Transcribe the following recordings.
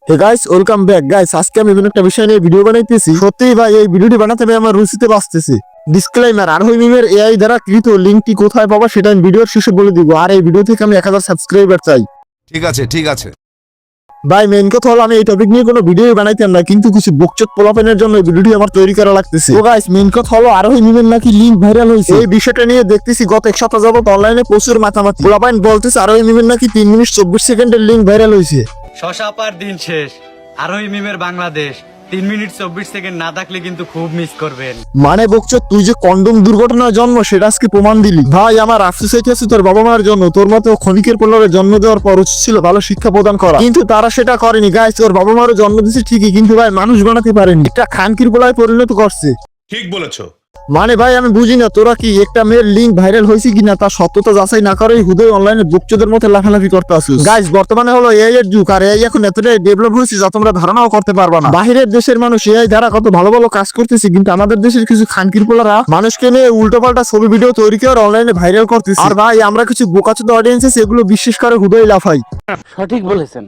হে guys, welcome back guys. আজকে আমি একটা বিষয় নিয়ে ভিডিও বানাইতেছি। সত্যিই ভাই এই ভিডিওটি বানাতে আমি আমার রুচিতে বাঁচতেছি। ডিসক্লেইমার, আরোহী মিমের এআই দ্বারা কৃত লিংকটি কোথায় পাবো সেটা আমি ভিডিওর শেষে বলে দিব। আর এই ভিডিও থেকে আমি 1000 সাবস্ক্রাইবার চাই। ঠিক আছে ভাই মেইন কথা হলো আমি এই টপিক নিয়ে কোনো ভিডিও বানাইতাম না, কিন্তু কিছু বকচোদ পোলাপেনের জন্য এই ভিডিওটি আমার তৈরি করা লাগতেছে। তো গাইস মেইন কথা হলো আরোহী মিমের নাকি লিংক ভাইরাল হয়েছে। এই বিষয়টা নিয়ে দেখতেছি গত এক সপ্তাহ যাবত অনলাইনে প্রচুর মাতামাতি। পোলাপাইন বলতেছে আরোহী মিমের নাকি 3 মিনিট 24 সেকেন্ডের লিংক ভাইরাল হয়েছে। শশাপার দিন শেষ। আরোহী মিমের বাংলাদেশ 3 মিনিট 24 সেকেন্ড না থাকলে কিন্তু খুব মিস করবেন। মানে বকচোদ, তুই যে কন্ডম দুর্ঘটনার জন্ম সেটা আজকে প্রমাণ দিলি। ভাই আমার আফসোস হইতেছে তোর বাবা মার জন্য। তোর মতো ক্ষণিকের পোলারে জন্ম দেওয়ার পর উচিত ছিল ভালো শিক্ষা প্রদান করা, কিন্তু তারা সেটা করেনি। গাইস তোর বাবা মারও জন্ম দিচ্ছে ঠিকই, কিন্তু ভাই মানুষ বানাতে পারেনি, একটা খানকির পোলায় পরিণত করছে। ঠিক বলেছো। মানে ভাই আমি বুঝি না তোরা কি একটা মেয়ের লিঙ্ক ভাইরাল হয়েছে কিনা তার সত্যতা যাচাই না করেই হুদয় অনলাইনে বকচোদের মধ্যে লাফালাফি করতে আসিস। গাইস বর্তমানে হলো এআই এর যুগ, আর এআই এখন এতটাই ডেভেলপ হয়েছে যা তোমরা ধারণাও করতে পারবা না। বাহিরের দেশের মানুষ এআই দ্বারা কত ভালো ভালো কাজ করতেছে, কিন্তু আমাদের দেশের কিছু খানকির পোলারা মানুষকে নিয়ে উল্টোপাল্টা ছবি ভিডিও তৈরি করে অনলাইনে ভাইরাল করতেছে। আর ভাই আমরা কিছু বোকাচোদা অডিয়েন্স এগুলো বিশ্বাস করে হুদয় লাফাই। সঠিক বলেছেন,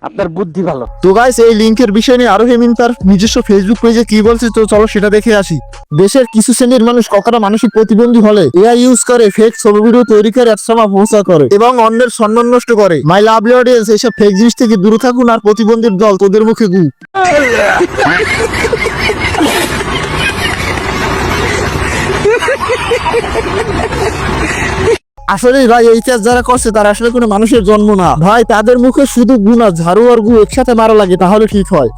আপনার বুদ্ধি ভালো। তো গাইস এই লিংকের বিষয় নিয়ে আরোহী মিম তার নিজস্ব ফেসবুক পেজে কি বলছে তো চলো সেটা দেখে আসি। দেশের কিছু শ্রেণীর মানুষ কতটা মানসিক প্রতিবন্ধী হলে এআই ইউজ করে ফেক ছবি ভিডিও তৈরি করে একসময় প্রচার করে এবং অন্যের সম্মান নষ্ট করে। মাই লাভলি অডিয়েন্স, এইসব ফেক জিনিস থেকে দূরে থাকুন। আর প্রতিবন্ধীর দল তোদের মুখে গু। আসলে ভাই এই কাজ যারা করছে তারা আসলে কোনো মানুষের জন্ম না ভাই, তাদের মুখে শুধু গুণা ঝাড়ু আর গু একসাথে মারা লাগে, তাহলে ঠিক হয়।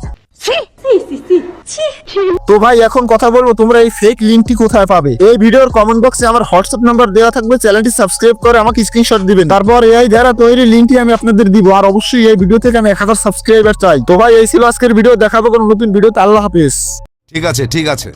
তো ভাই এখন কথা বলবো, তোমরা এই ফেক লিংকটি কোথায় পাবে? এই ভিডিওর কমেন্ট বক্সে আমার হোয়াটসঅ্যাপ নাম্বার দেওয়া থাকবে, চ্যানেলটি সাবস্ক্রাইব করে আমাকে স্ক্রিনশট দিবেন, তারপর এআই দ্বারা তৈরি লিংকটি আমি আপনাদের দিব। আর অবশ্যই এই ভিডিও থেকে আমি 1000 সাবস্ক্রাইবার চাই। তো ভাই এই ছিল আজকের ভিডিও, দেখাবো কোনো নতুন ভিডিওতে। আল্লাহ হাফেজ। ঠিক আছে